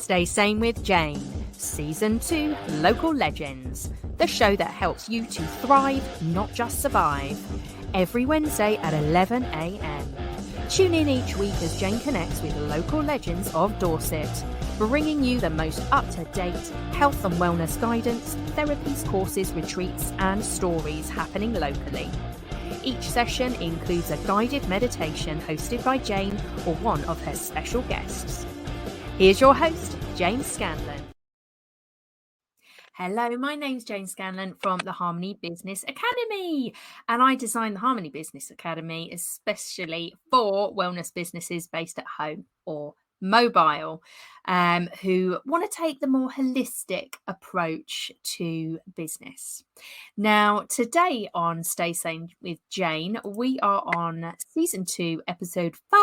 Stay Sane with Jane, Season 2, Local Legends, the show that helps you to thrive, not just survive. Every Wednesday at 11 a.m. Tune in each week as Jane connects with local legends of Dorset, bringing you the most up-to-date health and wellness guidance, therapies, courses, retreats, and stories happening locally. Each session includes a guided meditation hosted by Jane or one of her special guests. Here's your host, Jane Scanlon. Hello, my name's Jane Scanlon from the Harmony Business Academy, and I designed the Harmony Business Academy especially for wellness businesses based at home or mobile, who want to take the more holistic approach to business. Now, today on Stay Sane with Jane, we are on Season 2, Episode 5,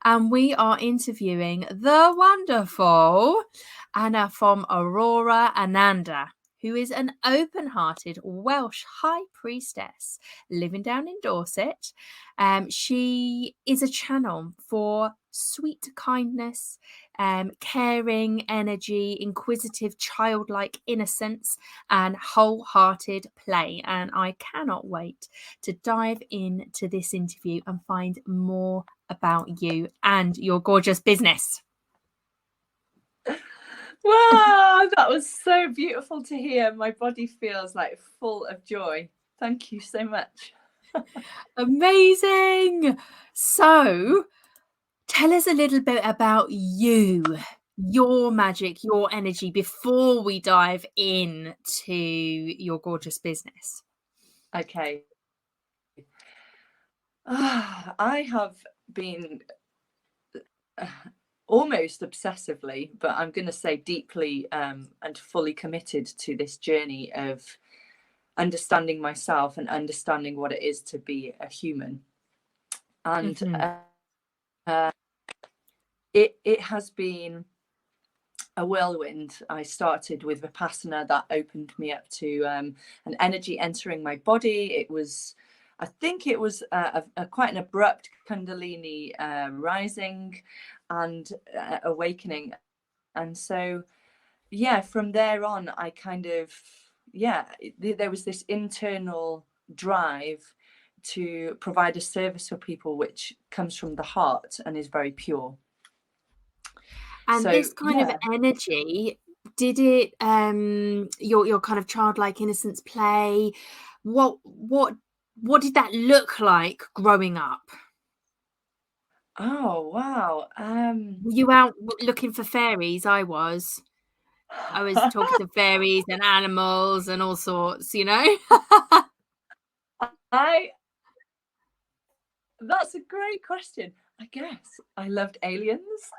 and we are interviewing the wonderful Anna from Aurora Ananda, who is an open-hearted Welsh High Priestess living down in Dorset. She is a channel for sweet kindness, caring energy, inquisitive, childlike innocence, and wholehearted play. And I cannot wait to dive into this interview and find more about you and your gorgeous business. Wow, that was so beautiful to hear. My body feels like full of joy. Thank you so much. Amazing. So tell us a little bit about you, your magic, your energy before we dive into your gorgeous business. Okay. I have been almost obsessively, but I'm going to say deeply and fully committed to this journey of understanding myself and understanding what it is to be a human. And it has been a whirlwind. I started with Vipassana that opened me up to an energy entering my body. I think it was quite an abrupt Kundalini rising and awakening. And so, from there on, I kind of, there was this internal drive to provide a service for people, which comes from the heart and is very pure. And so, this kind of energy, did it, your kind of childlike innocence play? What did that look like growing up? Oh, wow. Were you out looking for fairies? I was talking to fairies and animals and all sorts, you know? That's a great question. I guess I loved aliens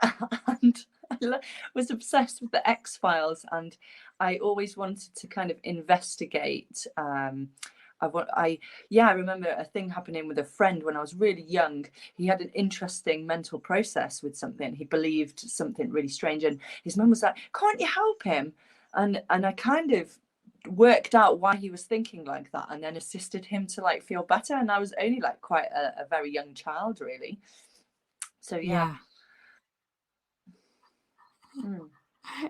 and I was obsessed with the X-Files, and I always wanted to kind of investigate. I remember a thing happening with a friend when I was really young. He had an interesting mental process with something. He believed something really strange, and his mum was like, "Can't you help him?" And I kind of worked out why he was thinking like that, and then assisted him to like feel better. And I was only like quite a very young child, really. So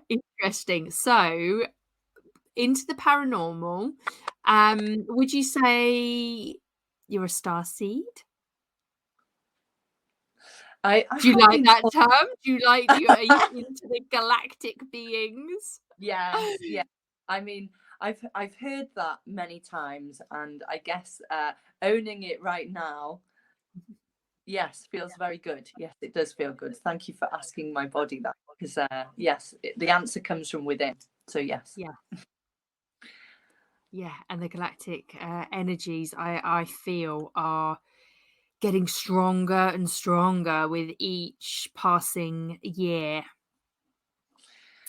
Interesting. So into the paranormal, would you say you're a starseed? Do you like that term? Are you into the galactic beings? Yeah. I mean, I've heard that many times, and I guess owning it right now, yes, feels very good. Yes, it does feel good. Thank you for asking my body that, because the answer comes from within. So yes. Yeah, and the galactic energies I feel are getting stronger and stronger with each passing year.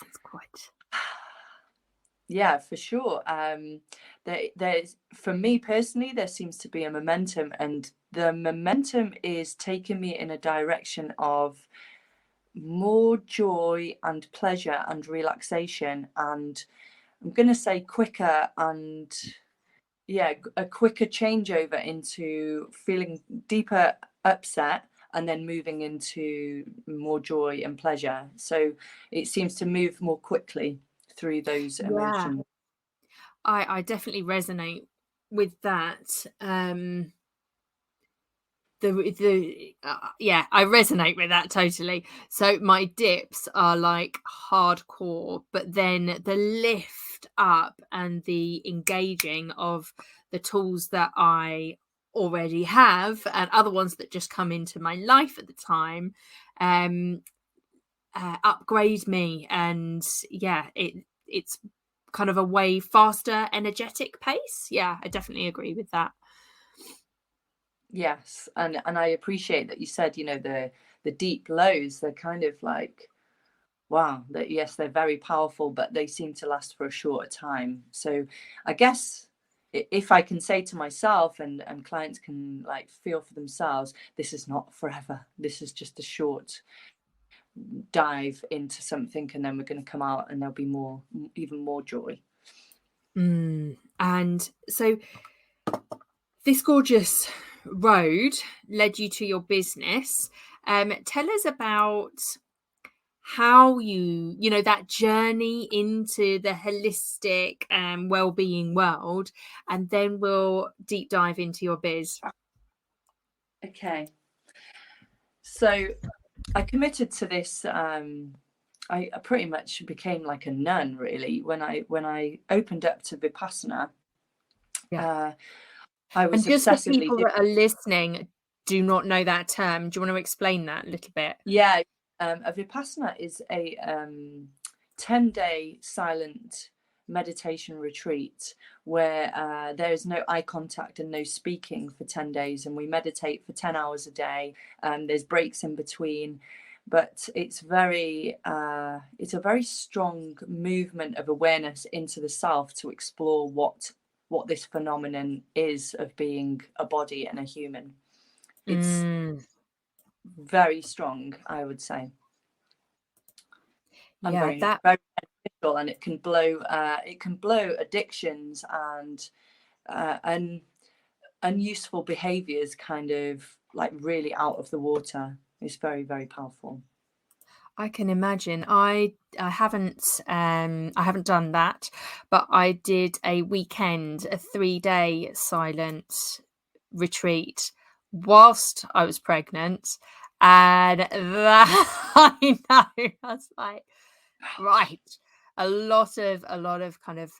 It's quite. Yeah, for sure. There's, for me personally, there seems to be a momentum, and the momentum is taking me in a direction of more joy and pleasure and relaxation, and I'm going to say quicker and a quicker changeover into feeling deeper upset and then moving into more joy and pleasure. So it seems to move more quickly through those Yeah, emotions. I definitely resonate with that. Yeah, I resonate with that totally. So my dips are like hardcore, but then the lift up and the engaging of the tools that I already have and other ones that just come into my life at the time um upgrade me. And yeah, it's kind of a way faster energetic pace. Yeah, I definitely agree with that. Yes, and I appreciate that you said, you know, the deep lows, they're kind of like, wow, that yes, they're very powerful, but they seem to last for a shorter time. So I guess if I can say to myself, and clients can like feel for themselves, this is not forever. This is just a short dive into something, and then we're going to come out and there'll be more, even more joy. And so this gorgeous road led you to your business. Tell us about how you know, that journey into the holistic well-being world, and then we'll deep dive into your biz. Okay. So I committed to this. I pretty much became like a nun, really, when I opened up to Vipassana. Yeah. Uh, I And was just for obsessively people doing. that are listening, do not know that term, do you want to explain that a little bit? Yeah, a Vipassana is a 10-day silent meditation retreat where there is no eye contact and no speaking for 10 days, and we meditate for 10 hours a day. There's breaks in between, but it's a very strong movement of awareness into the self to explore what this phenomenon is of being a body and a human. It's Mm, very strong, I would say, and yeah, very that very beneficial, and it can blow addictions and unuseful behaviors kind of like really out of the water. It's very, very powerful. I can imagine. I haven't done that, but I did a weekend, a 3-day silent retreat whilst I was pregnant. And that I know, I was like, right. A lot of kind of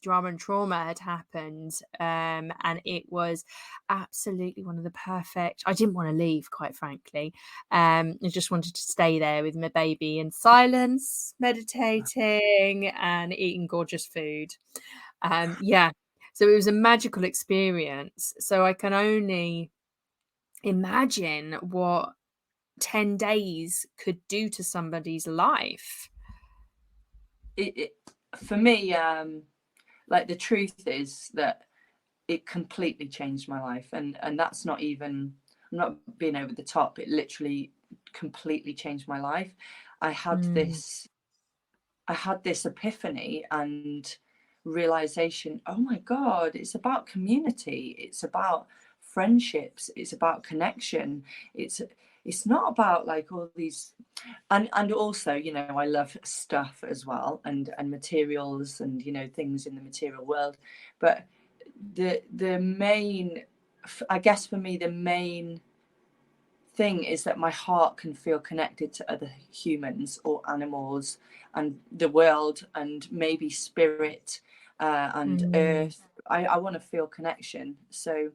drama and trauma had happened, and it was absolutely one of the perfect. I didn't want to leave, quite frankly. I just wanted to stay there with my baby in silence, meditating and eating gorgeous food. Yeah, so it was a magical experience. So I can only imagine what 10 days could do to somebody's life. It for me, like the truth is that it completely changed my life, and that's not even, I'm not being over the top. It literally completely changed my life. I had Mm. this I had this epiphany and realization, oh my God, it's about community, it's about friendships, it's about connection. It's not about like all these, and also, you know, I love stuff as well, and materials, and you know, things in the material world. But the main, I guess for me, the main thing is that my heart can feel connected to other humans or animals and the world and maybe spirit, and Mm. earth. I want to feel connection. So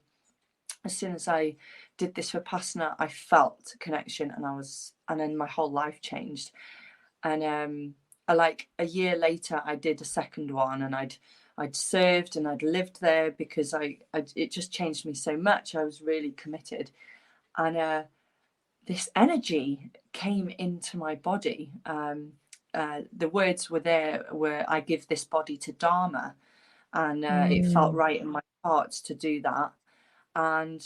as soon as I did this Vipassana, I felt connection, and then my whole life changed. And like a year later, I did a second one, and I'd served and I'd lived there because it just changed me so much. I was really committed, and this energy came into my body. The words were there were, I give this body to Dharma, and it felt Mm. right in my heart to do that. And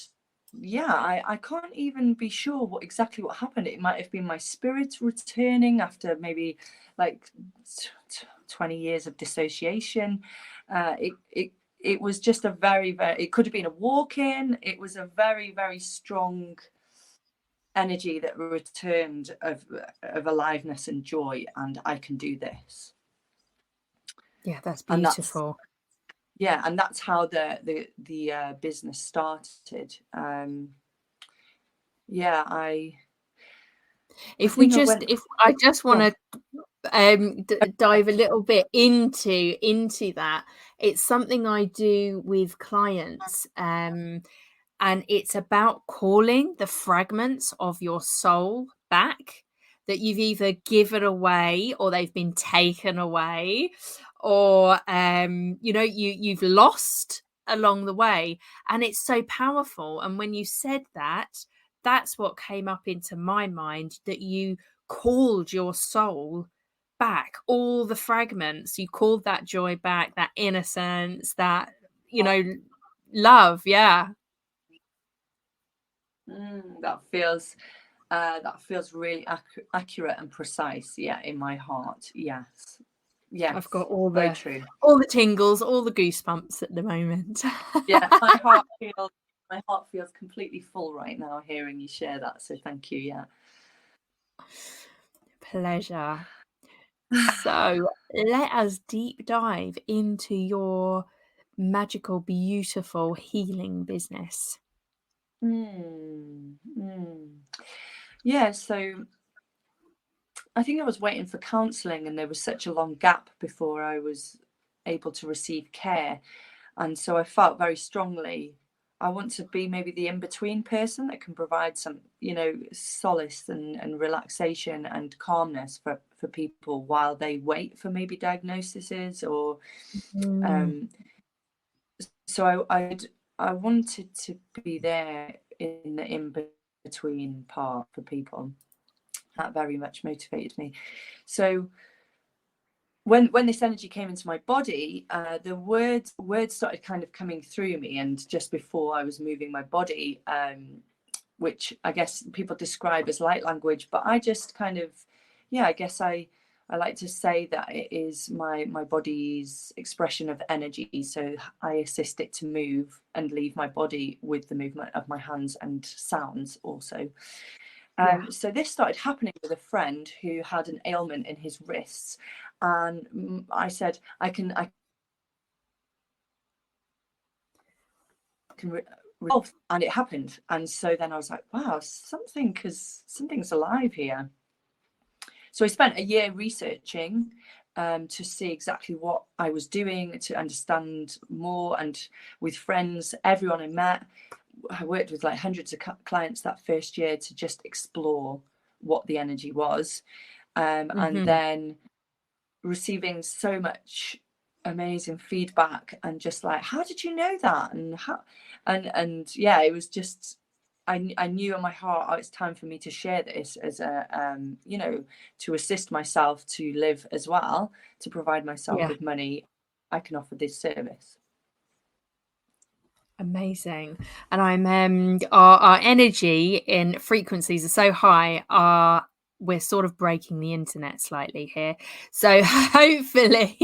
yeah, I can't even be sure exactly what happened. It might have been my spirit returning after maybe like 20 years of dissociation. It was just a very, very, it could have been a walk in. It was a very, very strong energy that returned of aliveness and joy, and I can do this. Yeah, that's And beautiful. that's how the business started. If I just want to dive a little bit into that, it's something I do with clients, and it's about calling the fragments of your soul back that you've either given away or they've been taken away, or you've lost along the way. And it's so powerful. And when you said that, that's what came up into my mind, that you called your soul back, all the fragments. You called that joy back, that innocence, that love. Yeah. That feels really accurate and precise. Yeah, in my heart. Yes. I've got all very the true. all the tingles, all the goosebumps at the moment. Yeah, my heart feels completely full right now hearing you share that. So thank you. Yeah. Pleasure. So let us deep dive into your magical, beautiful healing business. Yeah, so I think I was waiting for counselling, and there was such a long gap before I was able to receive care. And so I felt very strongly, I want to be maybe the in-between person that can provide some, solace and relaxation and calmness for people while they wait for maybe diagnoses or so I wanted to be there in the in-between part for people. That very much motivated me. So when this energy came into my body, the words started kind of coming through me, and just before I was moving my body, which I guess people describe as light language, but I just kind of, I guess I like to say that it is my body's expression of energy. So I assist it to move and leave my body with the movement of my hands and sounds also. So this started happening with a friend who had an ailment in his wrists, and I said, I can resolve, and it happened. And so then I was like, wow, something's alive here. So I spent a year researching to see exactly what I was doing, to understand more, and with friends, everyone I met, I worked with like hundreds of clients that first year to just explore what the energy was, and then receiving so much amazing feedback, and just like, how did you know that? And yeah, it was just, I knew in my heart, oh, it's time for me to share this as a to assist myself to live as well, to provide myself with money. I can offer this service. Amazing. And I'm our energy in frequencies are so high, we're sort of breaking the internet slightly here. So hopefully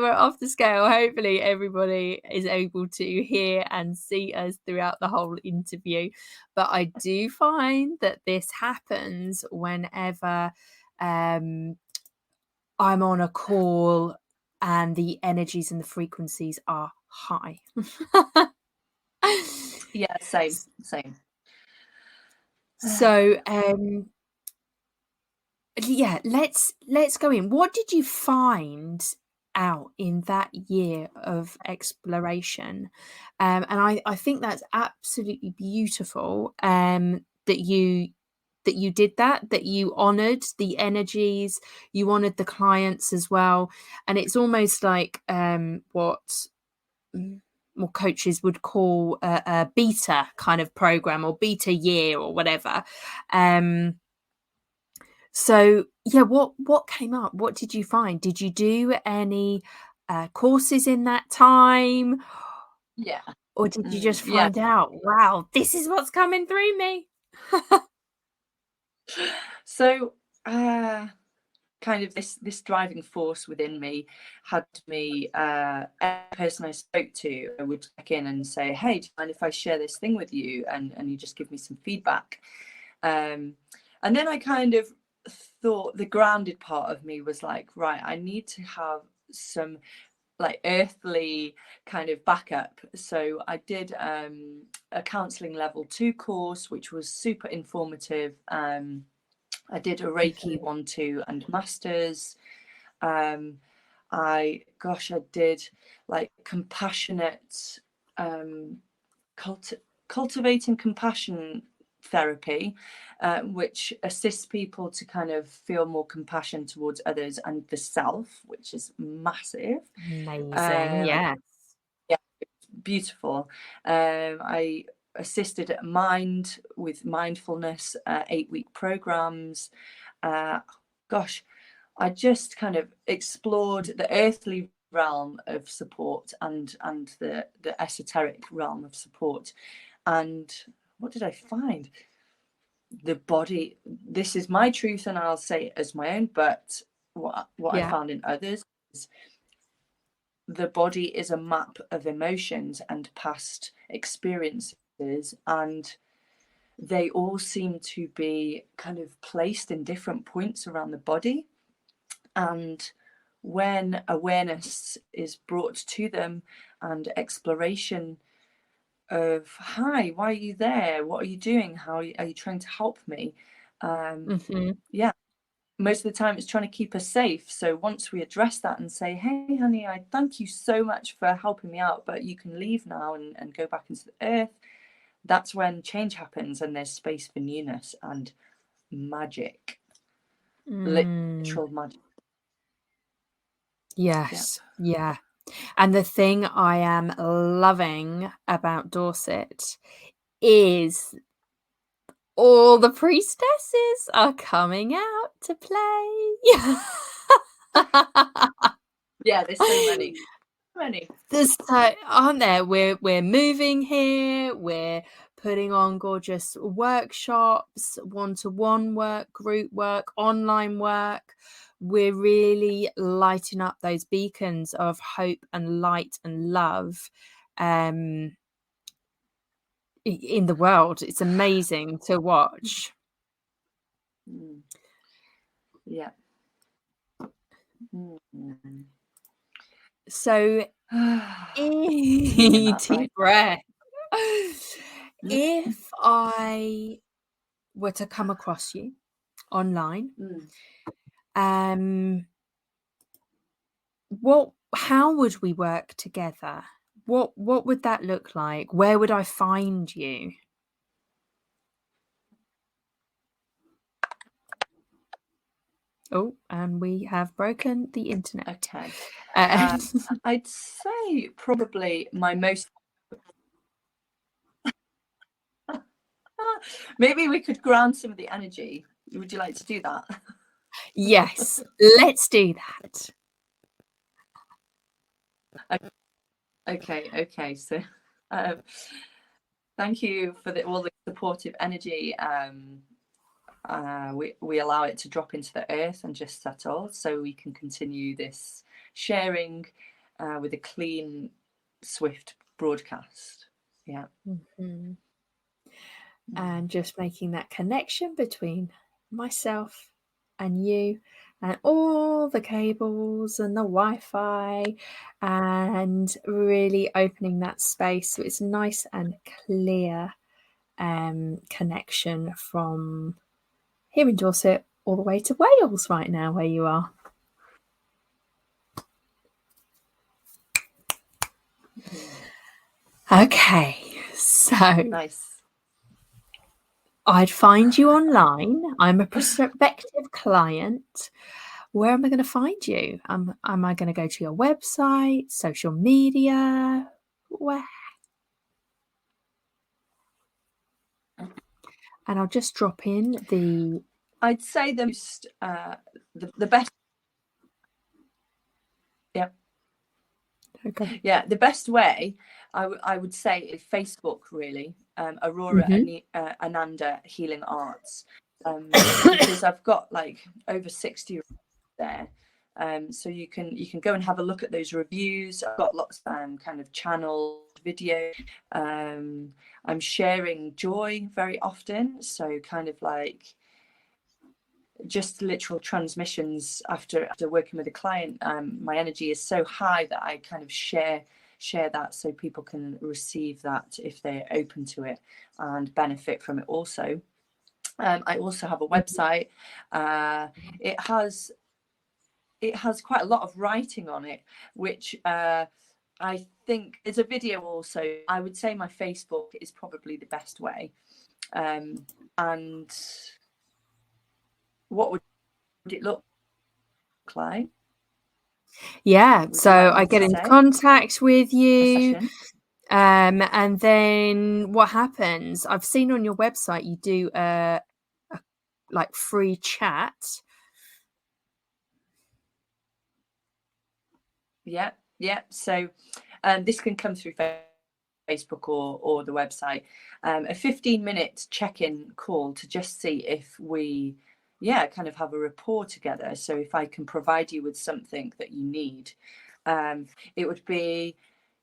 we're off the scale. Hopefully everybody is able to hear and see us throughout the whole interview. But I do find that this happens whenever I'm on a call and the energies and the frequencies are high. Yeah, same. So let's go in. What did you find out in that year of exploration? And I think that's absolutely beautiful, that you did that you honored the energies, you honored the clients as well. And it's almost like what more coaches would call a beta kind of program, or beta year, or whatever. So yeah, what came up? What did you find? Did you do any courses in that time? Yeah. Or did you just find out, wow, this is what's coming through me? So kind of this driving force within me had me, every person I spoke to, I would check in and say, hey, do you mind if I share this thing with you, and you just give me some feedback. And then I kind of thought the grounded part of me was like, right, I need to have some like earthly kind of backup. So I did a counseling level 2 course, which was super informative. I did a Reiki 1, 2 and masters. I did like compassionate, cultivating compassion therapy, which assists people to kind of feel more compassion towards others and the self, which is massive. Amazing. Yes. Yeah, beautiful. I assisted at Mind with mindfulness, 8-week programs. I just kind of explored the earthly realm of support and the esoteric realm of support. And what did I find? The body, this is my truth and I'll say it as my own, but what I found in others is the body is a map of emotions and past experiences, and they all seem to be kind of placed in different points around the body. And when awareness is brought to them and exploration of, hi, why are you there? What are you doing? How are you trying to help me? Yeah, most of the time it's trying to keep us safe. So once we address that and say, hey, honey, I thank you so much for helping me out, but you can leave now and go back into the earth, that's when change happens and there's space for newness and magic. Literal magic. Yes. Yeah. And the thing I am loving about Dorset is all the priestesses are coming out to play. Yeah, there's so many. There's aren't there? We're moving here. We're putting on gorgeous workshops, one-to-one work, group work, online work. We're really lighting up those beacons of hope and light and love in the world. It's amazing to watch. Yeah. So deep breath. If I were to come across you online, how would we work together? What would that look like? Where would I find you? Oh, and we have broken the internet. Okay. I'd say probably my most maybe we could ground some of the energy. Would you like to do that? Yes, let's do that. Okay. So thank you for all the supportive energy. We allow it to drop into the earth and just settle, so we can continue this sharing with a clean, swift broadcast. Yeah. And just making that connection between myself and you and all the cables and the Wi-Fi, and really opening that space so it's nice and clear connection from here in Dorset all the way to Wales right now, where you are. Okay, so nice. I'd find you online. I'm a prospective client. Where am I going to find you? Am I going to go to your website, social media? Where? And I'll just drop in the... I'd say the most, the best. Yeah. Okay. Yeah, the best way I would say is Facebook, really. Aurora Ananda Healing Arts, because I've got like over 60 there. So you can go and have a look at those reviews. I've got lots of kind of channel video. I'm sharing joy very often, so kind of like just literal transmissions after working with a client. My energy is so high that I kind of share that so people can receive that if they're open to it and benefit from it also. I also have a website. It has quite a lot of writing on it, which I think is a video also. I would say my Facebook is probably the best way. And what would it look like? Yeah, Would so you like me I to get in say? contact with A you, session? and then what happens? I've seen on your website you do a like free chat. Yeah. So this can come through Facebook or the website. A 15-minute check-in call to just see if we kind of have a rapport together. So if I can provide you with something that you need, it would be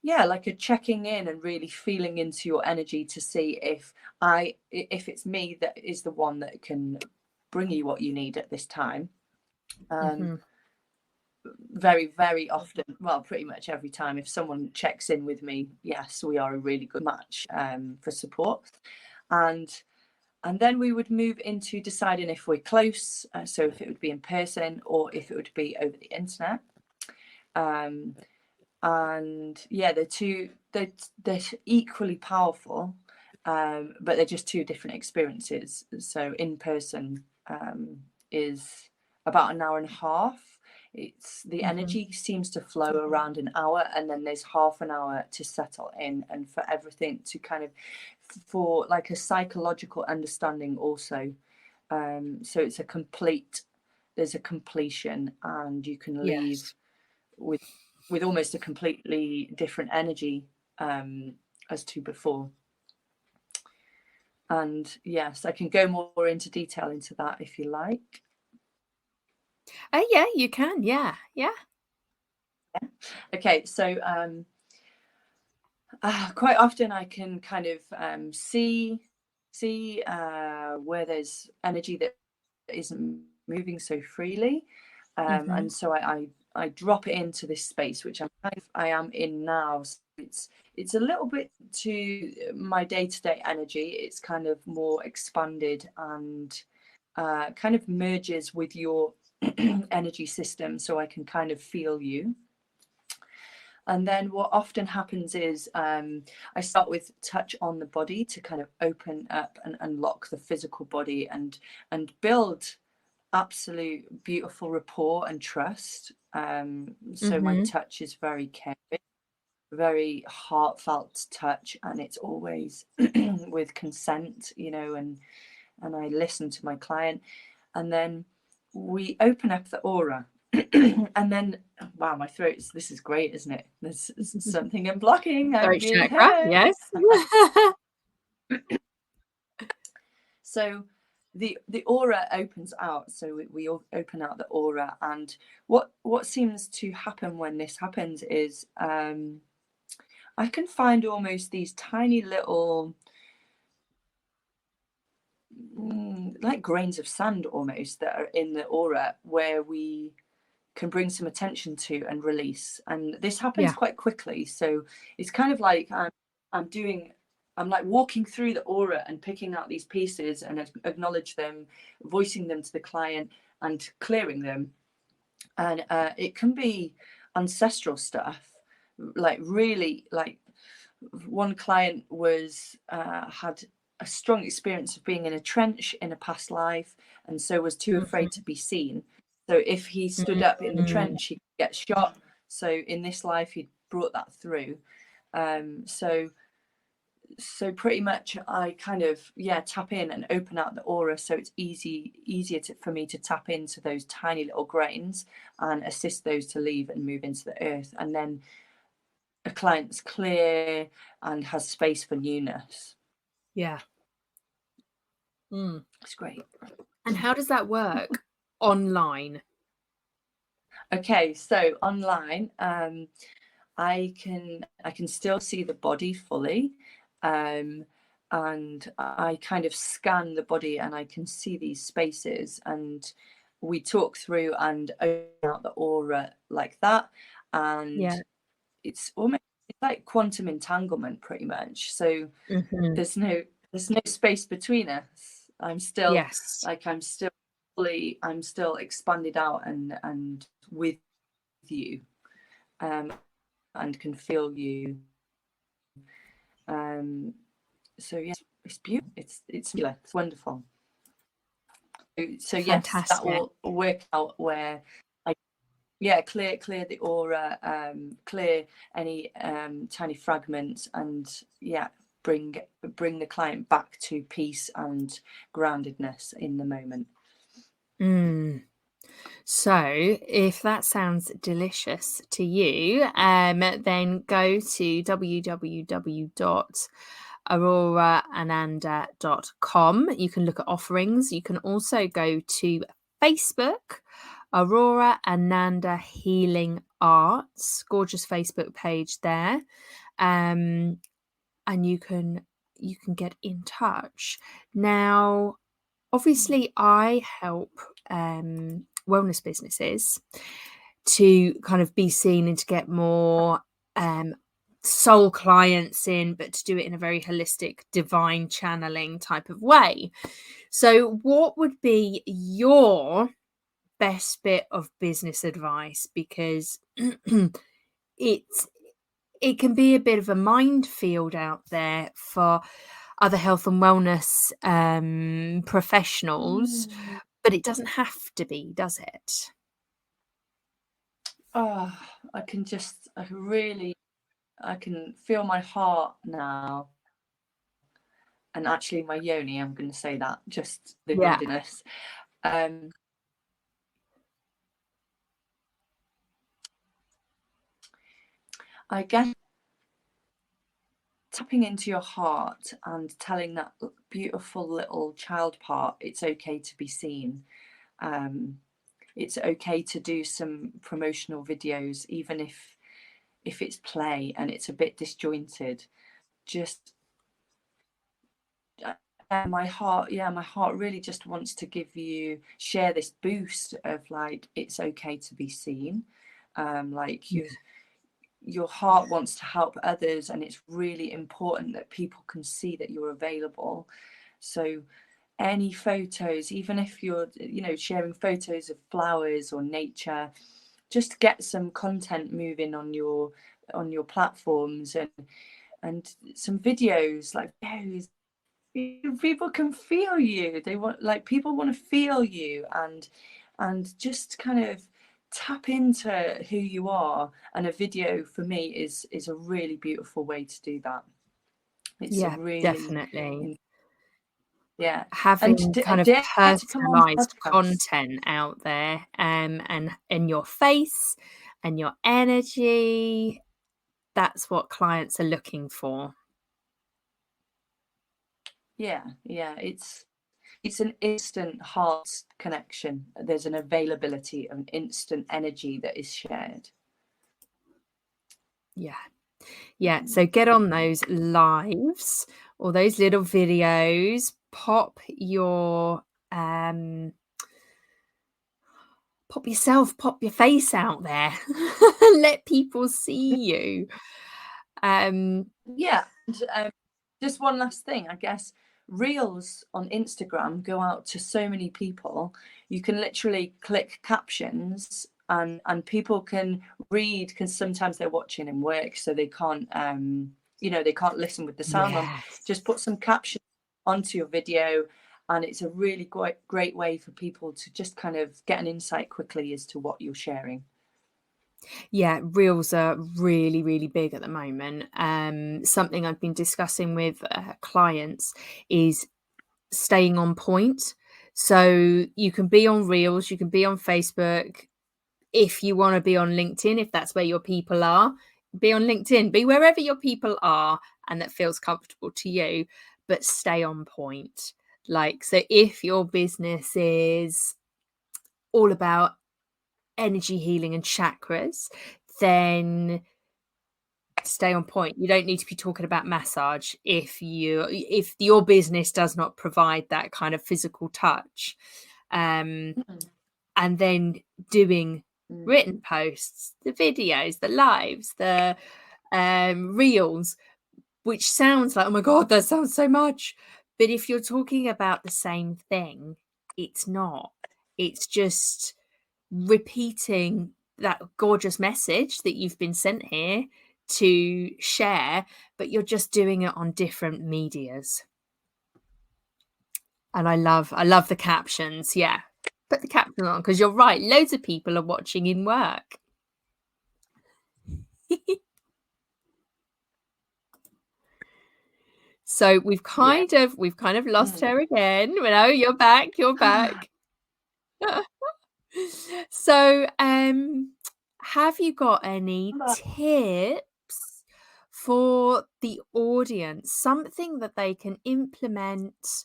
like a checking in and really feeling into your energy to see if it's me that is the one that can bring you what you need at this time. Very, very often, well, pretty much every time, if someone checks in with me, yes, we are a really good match for support. And then we would move into deciding if we're close, so if it would be in person or if it would be over the internet. And they're equally powerful, but they're just two different experiences. So in person is about an hour and a half. It's the energy seems to flow around an hour, and then there's half an hour to settle in and for everything to kind of, for like a psychological understanding also. So it's there's a completion, and you can leave with almost a completely different energy as to before. And yes, I can go more into detail into that if you like. Yeah, you can. Yeah. Okay, so quite often I can kind of see where there's energy that isn't moving so freely, and so I drop it into this space, which I am in now. So it's a little bit to my day-to-day energy. It's kind of more expanded and kind of merges with your energy system, so I can kind of feel you. And then what often happens is I start with touch on the body to kind of open up and unlock the physical body and build absolute beautiful rapport and trust. So my touch is very caring, very heartfelt touch, and it's always with consent, and I listen to my client, and then we open up the aura. And then, wow, my throat's, this is great, isn't it? There's something I'm blocking. I'm Throat being chakra. heard. Yes. So the aura opens out. So we all open out the aura, and what seems to happen when this happens is I can find almost these tiny little like grains of sand almost that are in the aura where we can bring some attention to and release. And this happens quite quickly. So it's kind of like I'm like walking through the aura and picking out these pieces and acknowledge them, voicing them to the client and clearing them. And it can be ancestral stuff, like really, like one client was had a strong experience of being in a trench in a past life, and so was too afraid to be seen. So if he stood up in the trench, he could get shot. So in this life, he brought that through. So pretty much I kind of tap in and open out the aura, so it's easier for me to tap into those tiny little grains and assist those to leave and move into the earth. And then a client's clear and has space for newness. Yeah. It's great. And how does that work online? Okay, so online, I can still see the body fully, and I kind of scan the body and I can see these spaces, and we talk through and open out the aura like that, and Yeah. it's almost, it's like quantum entanglement pretty much. So Hmm. there's no space between us. I'm still Yes. like I'm still expanded out and with you, and can feel you. So yes, it's beautiful. It's wonderful. So yes, that Fantastic. will work out where I clear the aura, clear any tiny fragments, and bring the client back to peace and groundedness in the moment. Mm. So, if that sounds delicious to you, then go to www.auroraananda.com. You can look at offerings. You can also go to Facebook, Aurora Ananda Healing Arts, gorgeous Facebook page there, and you can get in touch. Now, obviously, I help wellness businesses to kind of be seen and to get more soul clients in, but to do it in a very holistic, divine channeling type of way. So, what would be your best bit of business advice? Because it's it can be a bit of a minefield out there for other health and wellness professionals, but it doesn't have to be, does it? Oh, I can feel my heart now, and actually my yoni. I'm going to say that, just the Yeah. groundedness. Um, I guess tapping into your heart and telling that beautiful little child part it's okay to be seen. It's okay to do some promotional videos, even if it's play and it's a bit disjointed. Just my heart really just wants to share this boost of like, it's okay to be seen. Like your heart wants to help others, and it's really important that people can see that you're available. So any photos, even if you're sharing photos of flowers or nature, just get some content moving on your platforms, and some videos, like videos. People can feel you. People want to feel you, and just kind of tap into who you are. And a video for me is a really beautiful way to do that. It's a Yeah, really, definitely. yeah. And Having kind of dare to come on the personalized podcast. content out there, and in your face and your energy, that's what clients are looking for. Yeah, it's an instant heart connection. There's an availability of an instant energy that is shared. Yeah. Yeah, so get on those lives or those little videos, pop pop your face out there. Let people see you. Yeah. And, just one last thing, I guess. Reels on Instagram go out to so many people. You can literally click captions, and people can read, because sometimes they're watching in work, so they can't they can't listen with the sound on. Yes. Just put some captions onto your video, and it's a really great way for people to just kind of get an insight quickly as to what you're sharing. Yeah, reels are really, really big at the moment. Something I've been discussing with clients is staying on point. So you can be on reels, you can be on Facebook. If you want to be on LinkedIn, if that's where your people are, be on LinkedIn, be wherever your people are and that feels comfortable to you, but stay on point. Like, so if your business is all about energy healing and chakras, then stay on point. You don't need to be talking about massage if your business does not provide that kind of physical touch. And then doing written posts, the videos, the lives, the reels, which sounds like, oh my God, that sounds so much. But if you're talking about the same thing, it's not. It's just repeating that gorgeous message that you've been sent here to share, but you're just doing it on different medias. And I love the captions. Yeah, put the caption on, because you're right, loads of people are watching in work. So we've kind of lost her again. No, you're back. So have you got any tips for the audience, something that they can implement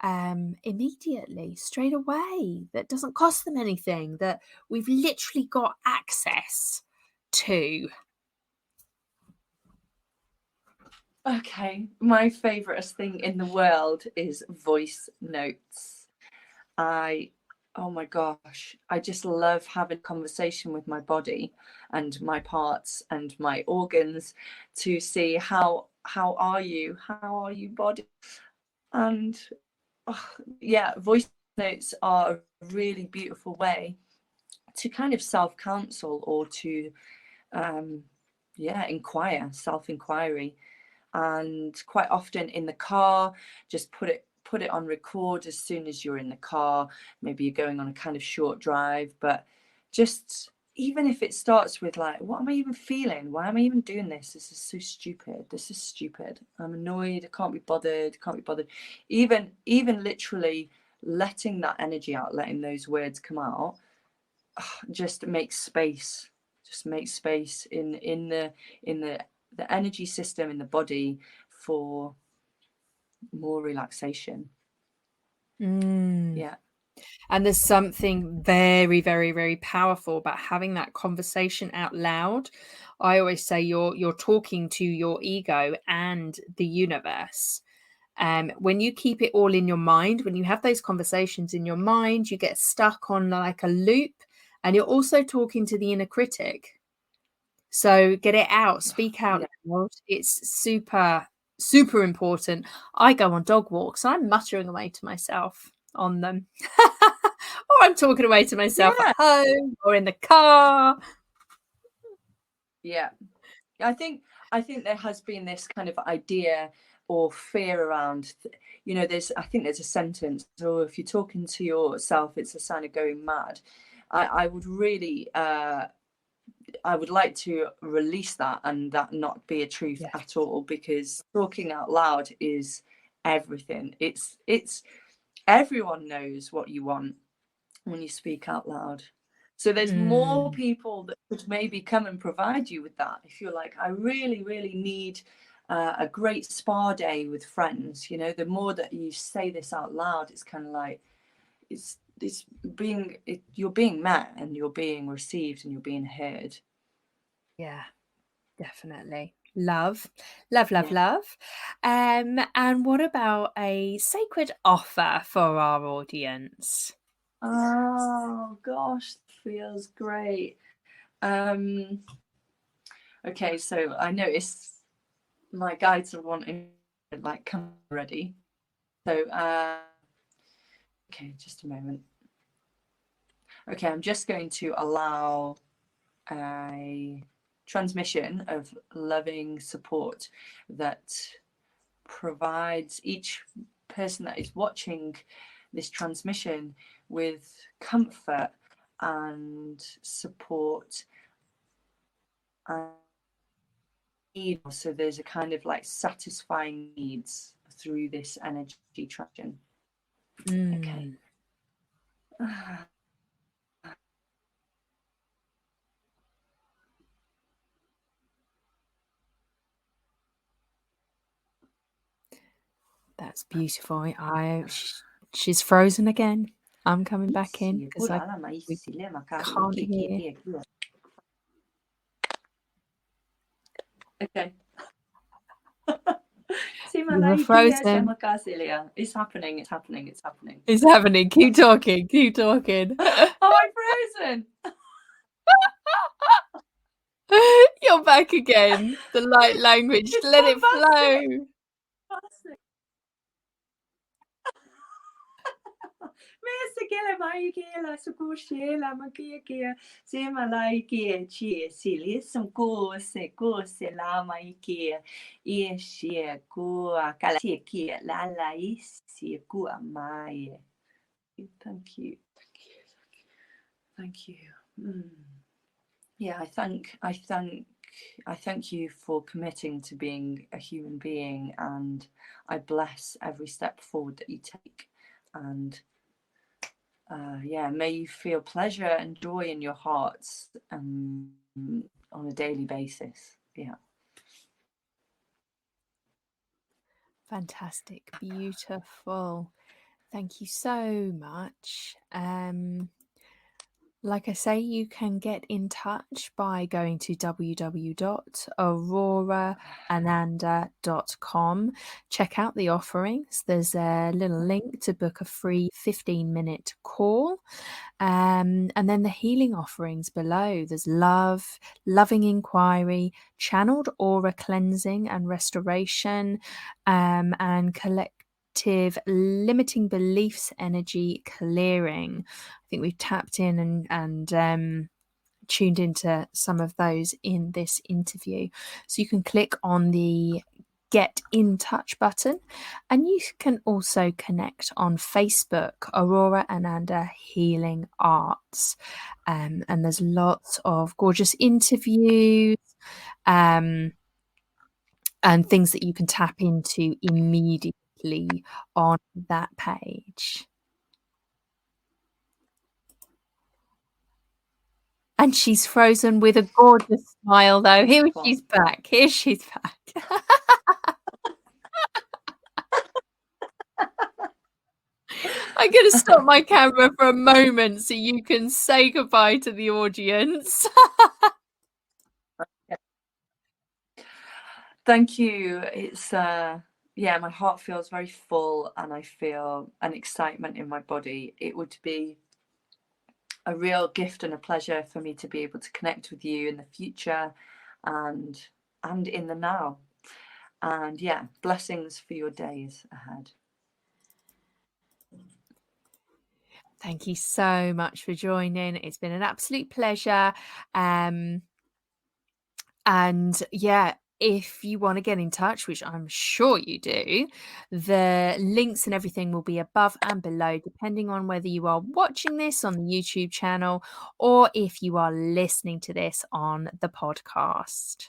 immediately, straight away, that doesn't cost them anything, that we've literally got access to? Okay, my favouriteest thing in the world is voice notes. Oh my gosh, I just love having a conversation with my body and my parts and my organs to see how are you body. And yeah, voice notes are a really beautiful way to kind of self-counsel or to self-inquiry. And quite often in the car, just put it on record as soon as you're in the car. Maybe you're going on a kind of short drive, but just even if it starts with like, what am I even feeling? Why am I even doing this? This is so stupid. This is stupid. I'm annoyed. I can't be bothered. Even literally letting that energy out, letting those words come out, just makes space. Just makes space in the energy system in the body for more relaxation. Yeah. And there's something very, very, very powerful about having that conversation out loud. I always say you're talking to your ego and the universe. When you keep it all in your mind, when you have those conversations in your mind, you get stuck on like a loop, and you're also talking to the inner critic. So get it out, speak out loud. It's super, super important. I go on dog walks, I'm muttering away to myself on them. Or I'm talking away to myself at home or in the car. Yeah. I think there has been this kind of idea or fear around, I think there's a sentence, or if you're talking to yourself, it's a sign of going mad. I would really, I would like to release that and that not be a truth at all, because talking out loud is everything. It's everyone knows what you want when you speak out loud. So there's more people that could maybe come and provide you with that. If you're like, I really, really need a great spa day with friends, the more that you say this out loud, it's kind of like, you're being met and you're being received and you're being heard. Yeah, definitely. Love. And what about a sacred offer for our audience? Oh gosh, feels great. Okay, so I noticed my guides are wanting like come ready. So okay, just a moment. Okay, I'm just going to allow a transmission of loving support that provides each person that is watching this transmission with comfort and support and need. So there's a kind of like satisfying needs through this energy traction. Okay. That's beautiful. She's frozen again. I'm coming back in Isi, because pura lama isi, le makari, can't ki, hear. ki, ki. Okay. You were frozen. It's happening, it's happening, it's happening. It's happening. Keep talking. Keep talking. Oh, I'm frozen. You're back again. The light language. It's Let it bombastic. flow. Bombastic. Mesa gela mai gela suku shela makia kia se malai kia chi sili some go se la mai kia e she go kala kia la la isi ku mai. Thank you. Thank you. Yeah, I thank you for committing to being a human being, and I bless every step forward that you take. And yeah, may you feel pleasure and joy in your hearts on a daily basis. Yeah. Fantastic. Beautiful. Thank you so much. Like I say, you can get in touch by going to www.auroraananda.com. Check out the offerings. There's a little link to book a free 15-minute call. And then the healing offerings below. There's love, loving inquiry, channeled aura cleansing and restoration, and collective limiting beliefs energy clearing. I think we've tapped in and tuned into some of those in this interview. So you can click on the Get in Touch button, and you can also connect on Facebook, Aurora Ananda Healing Arts. And there's lots of gorgeous interviews and things that you can tap into immediately on that page. And she's frozen with a gorgeous smile, though. Here she's back. Here she's back. I'm going to stop my camera for a moment so you can say goodbye to the audience. Thank you. It's yeah, my heart feels very full, and I feel an excitement in my body. It would be a real gift and a pleasure for me to be able to connect with you in the future and in the now. And yeah, blessings for your days ahead. Thank you so much for joining. It's been an absolute pleasure. And yeah, if you want to get in touch, which I'm sure you do, the links and everything will be above and below, depending on whether you are watching this on the YouTube channel or if you are listening to this on the podcast.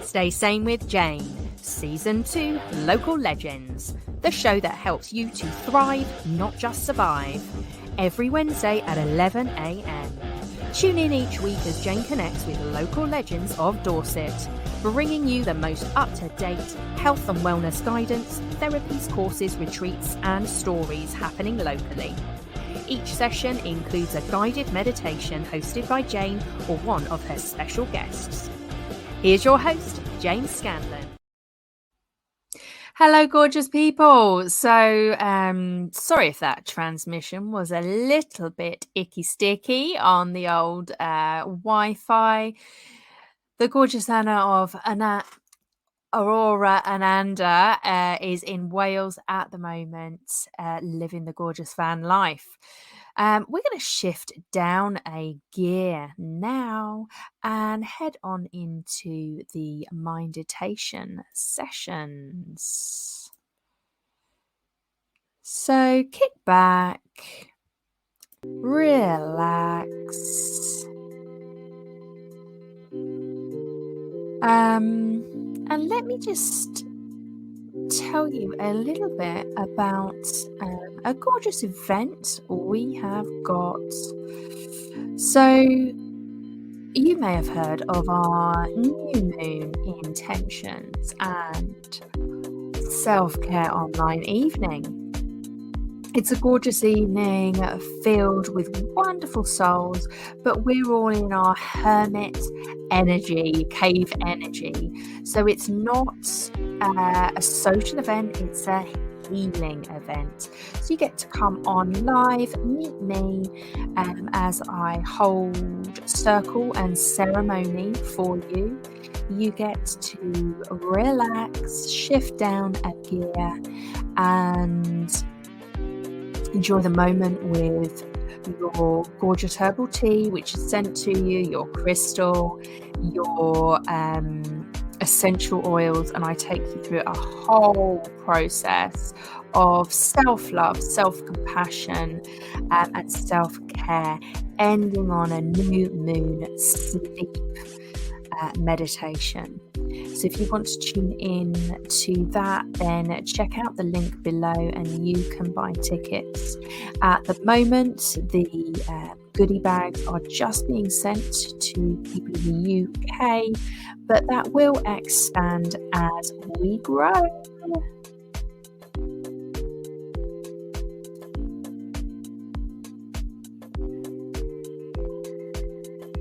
Stay Sane with Jane, Season 2, Local Legends, the show that helps you to thrive, not just survive. Every Wednesday at 11 a.m. Tune in each week as Jane connects with local legends of Dorset, bringing you the most up-to-date health and wellness guidance, therapies, courses, retreats, and stories happening locally. Each session includes a guided meditation hosted by Jane or one of her special guests. Here's your host, Jane Scanlon. Hello, gorgeous people. So, sorry if that transmission was a little bit icky sticky on the old Wi-Fi. The gorgeous Anna of Aurora Ananda is in Wales at the moment, living the gorgeous van life. We're going to shift down a gear now and head on into the meditation sessions. So kick back, relax, and let me just tell you a little bit about a gorgeous event we have got. So you may have heard of our new moon intentions and self-care online evening. It's a gorgeous evening filled with wonderful souls, but we're all in our hermit energy, cave energy. So it's not a social event, it's a healing event. So you get to come on live, meet me as I hold circle and ceremony for you. You get to relax, shift down a gear, and enjoy the moment with your gorgeous herbal tea, which is sent to you, your crystal, your essential oils, and I take you through a whole process of self-love, self-compassion, and self-care, ending on a new moon sleep meditation. So if you want to tune in to that, then check out the link below and you can buy tickets. At the moment, the goodie bags are just being sent to people in the UK, but that will expand as we grow.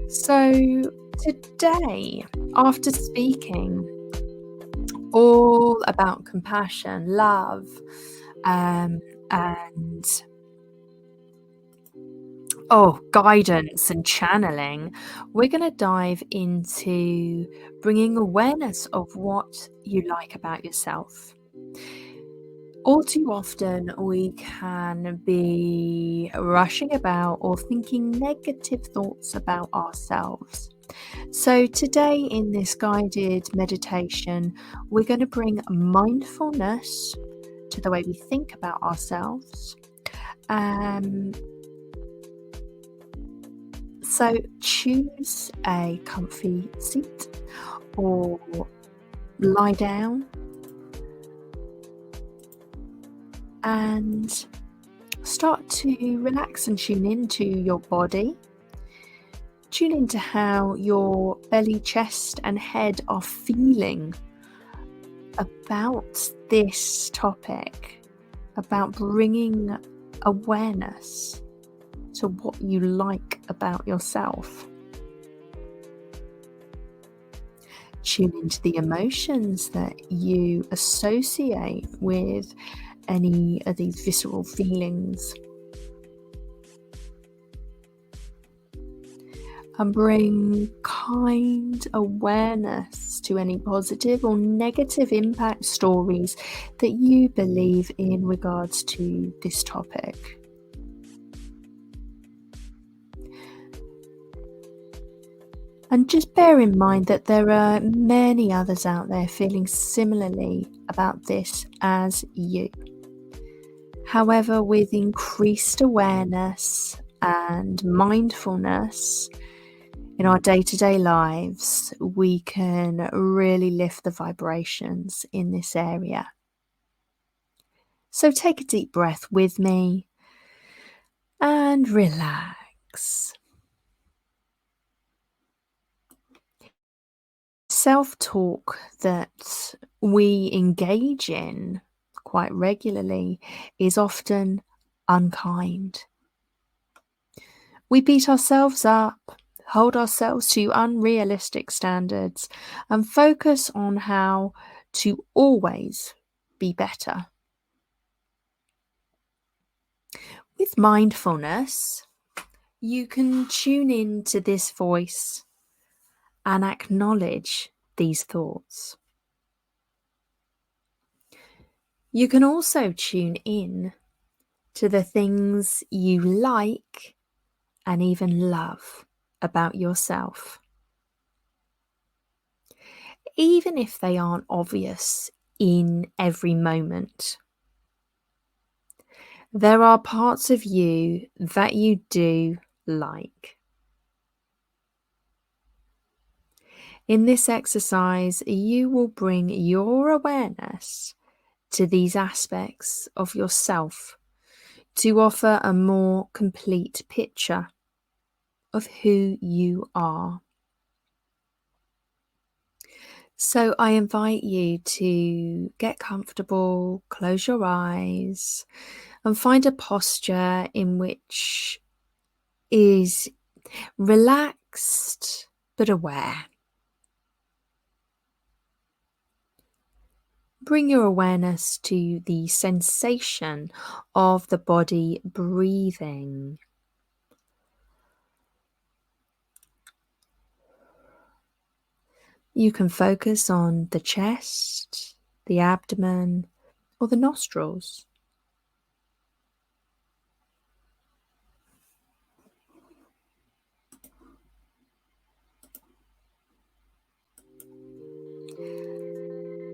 So today, after speaking all about compassion, love, and guidance and channeling, we're going to dive into bringing awareness of what you like about yourself. All too often, we can be rushing about or thinking negative thoughts about ourselves. So today in this guided meditation, we're going to bring mindfulness to the way we think about ourselves. So choose a comfy seat or lie down and start to relax and tune into your body. Tune into how your belly, chest, and head are feeling about this topic, about bringing awareness to what you like about yourself. Tune into the emotions that you associate with any of these visceral feelings. And bring kind awareness to any positive or negative impact stories that you believe in regards to this topic. And just bear in mind that there are many others out there feeling similarly about this as you. However, with increased awareness and mindfulness in our day-to-day lives, we can really lift the vibrations in this area. So take a deep breath with me and relax. Self-talk that we engage in quite regularly is often unkind. We beat ourselves up, hold ourselves to unrealistic standards, and focus on how to always be better. With mindfulness, you can tune in to this voice and acknowledge these thoughts. You can also tune in to the things you like and even love about yourself, even if they aren't obvious in every moment. There are parts of you that you do like. In this exercise, you will bring your awareness to these aspects of yourself to offer a more complete picture of who you are. So I invite you to get comfortable, close your eyes, and find a posture in which is relaxed but aware. Bring your awareness to the sensation of the body breathing. You can focus on the chest, the abdomen, or the nostrils.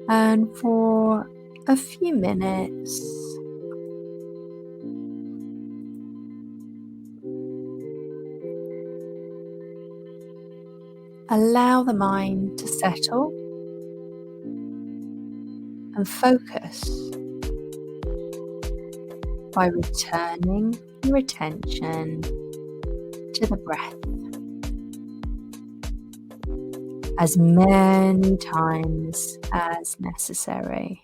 And for a few minutes, allow the mind to settle and focus by returning your attention to the breath as many times as necessary.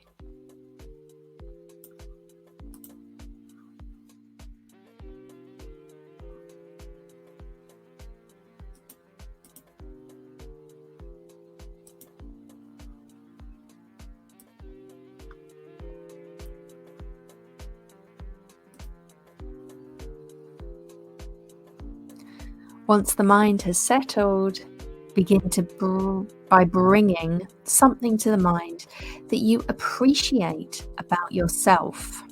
Once the mind has settled, begin by bringing something to the mind that you appreciate about yourself.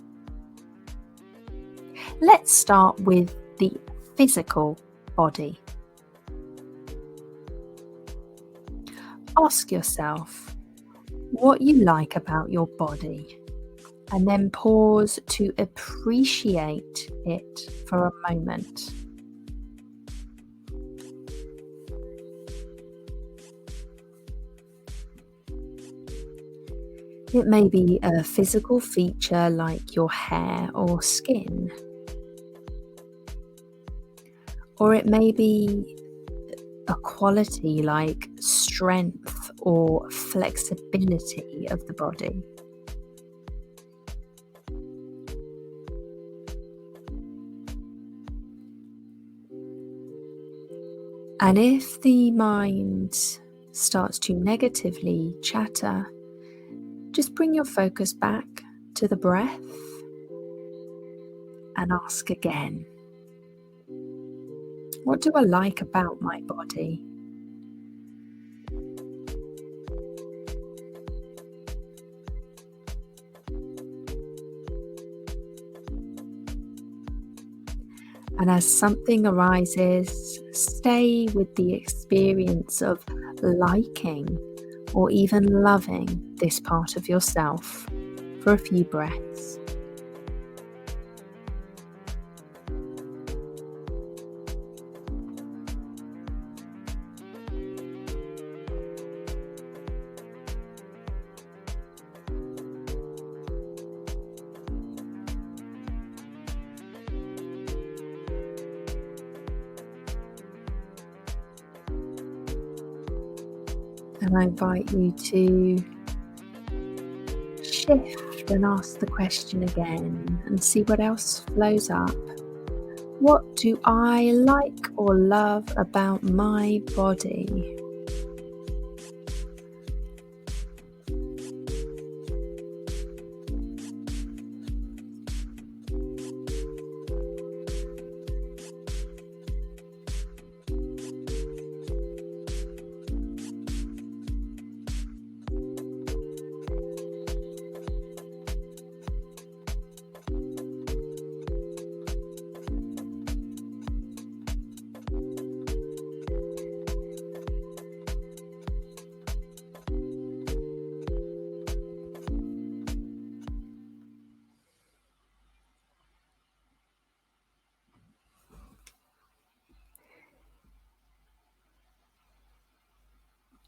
Let's start with the physical body. Ask yourself what you like about your body, and then pause to appreciate it for a moment. It may be a physical feature like your hair or skin, or it may be a quality like strength or flexibility of the body. And if the mind starts to negatively chatter, just bring your focus back to the breath and ask again, what do I like about my body? And as something arises, stay with the experience of liking or even loving this part of yourself for a few breaths. And I invite you to shift and ask the question again and see what else flows up. What do I like or love about my body?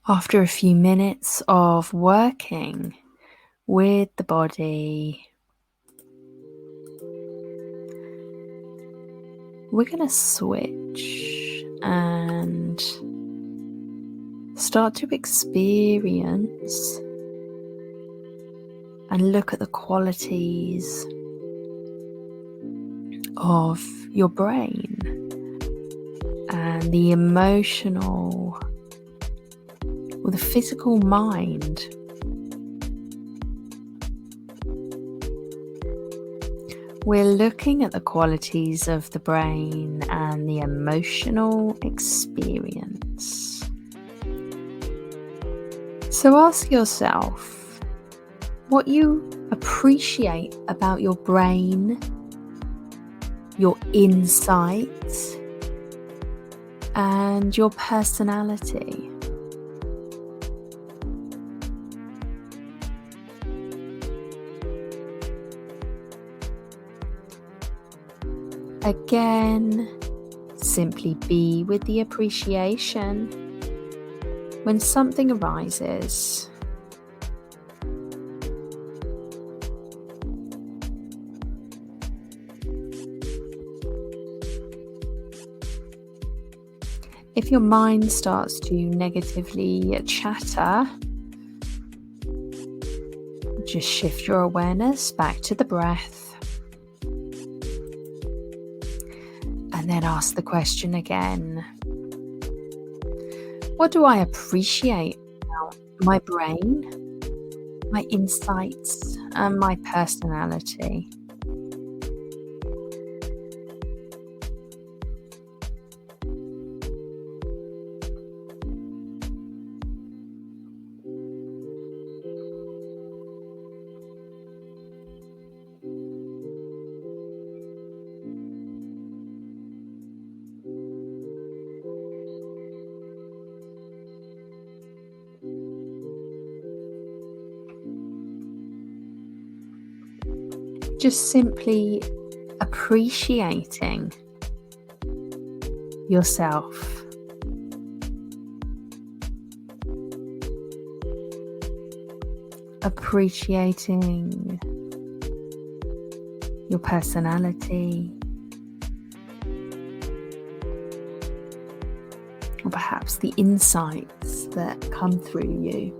After a few minutes of working with the body, we're going to switch and start to experience and look at the qualities of your brain and the emotional or the physical mind. We're looking at the qualities of the brain and the emotional experience. So ask yourself what you appreciate about your brain, your insight, and your personality. Again, simply be with the appreciation when something arises. If your mind starts to negatively chatter, just shift your awareness back to the breath. And then ask the question again. What do I appreciate about my brain, my insights, and my personality? Just simply appreciating yourself. Appreciating your personality, or perhaps the insights that come through you.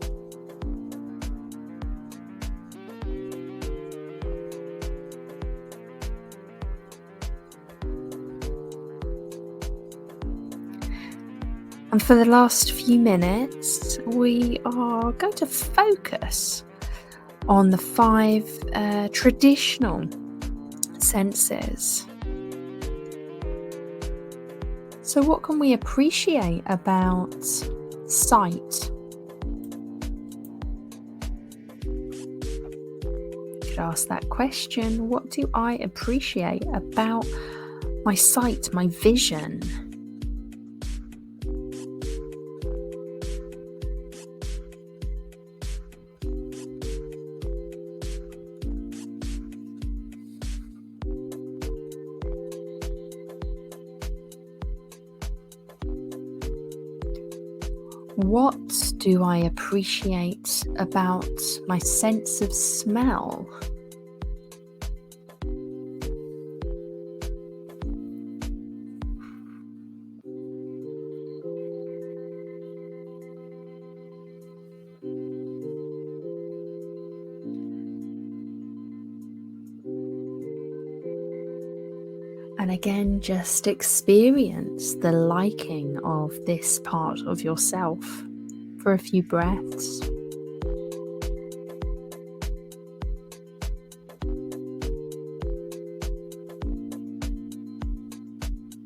And for the last few minutes, we are going to focus on the 5 traditional senses. So what can we appreciate about sight? You could ask that question, what do I appreciate about my sight, my vision? What do I appreciate about my sense of smell? And again, just experience the liking of this part of yourself for a few breaths.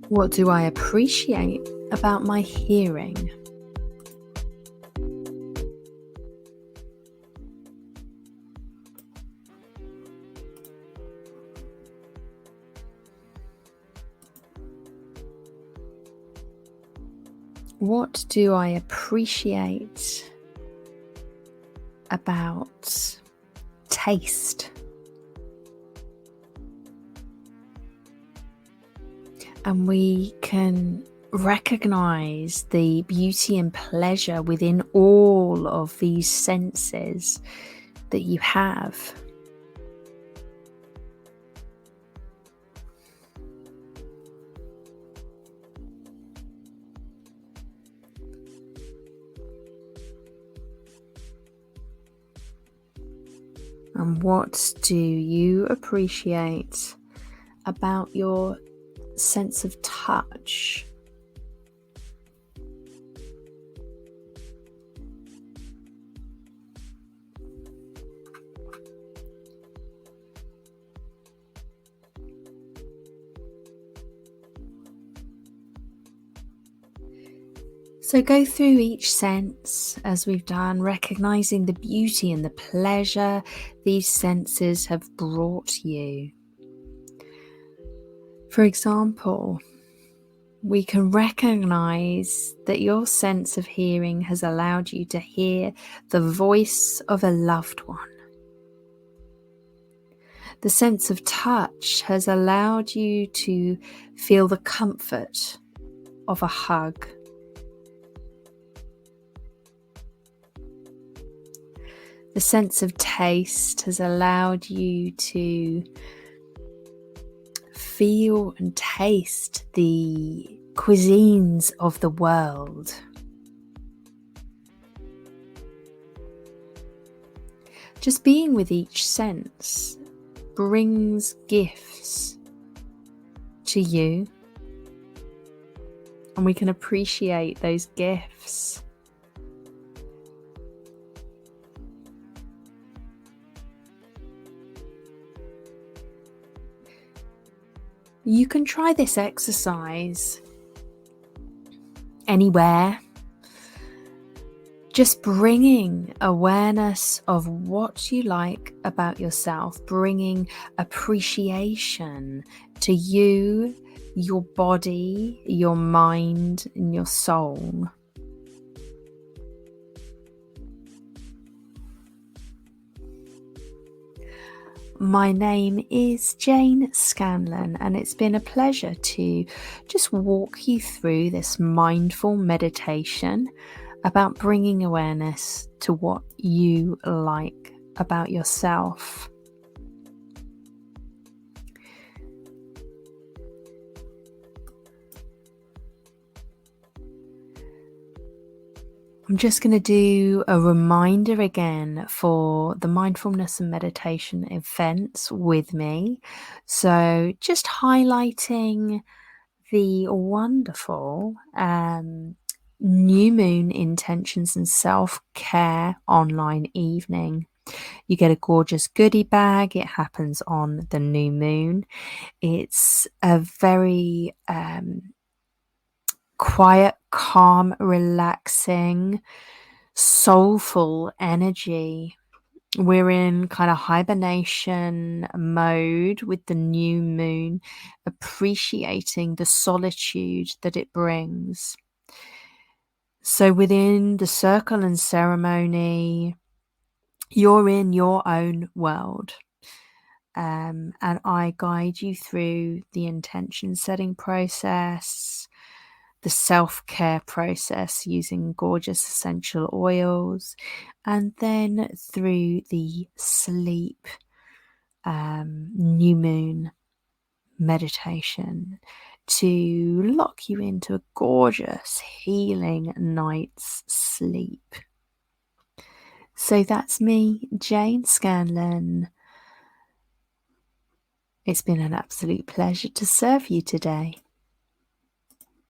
What do I appreciate about my hearing? What do I appreciate about taste? And we can recognize the beauty and pleasure within all of these senses that you have. And what do you appreciate about your sense of touch. So go through each sense as we've done, recognizing the beauty and the pleasure these senses have brought you. For example, we can recognize that your sense of hearing has allowed you to hear the voice of a loved one. The sense of touch has allowed you to feel the comfort of a hug. The sense of taste has allowed you to feel and taste the cuisines of the world. Just being with each sense brings gifts to you, and we can appreciate those gifts. You can try this exercise anywhere, just bringing awareness of what you like about yourself, bringing appreciation to you, your body, your mind, and your soul. My name is Jane Scanlon, and it's been a pleasure to just walk you through this mindful meditation about bringing awareness to what you like about yourself. I'm just going to do a reminder again for the mindfulness and meditation events with me. So just highlighting the wonderful new moon intentions and self-care online evening. You get a gorgeous goodie bag. It happens on the new moon. It's a very quiet, calm, relaxing, soulful energy. We're in kind of hibernation mode with the new moon, appreciating the solitude that it brings. So within the circle and ceremony, you're in your own world. And I guide you through the intention setting process, the self-care process using gorgeous essential oils, and then through the sleep new moon meditation to lock you into a gorgeous healing night's sleep. So that's me, Jane Scanlon. It's been an absolute pleasure to serve you today.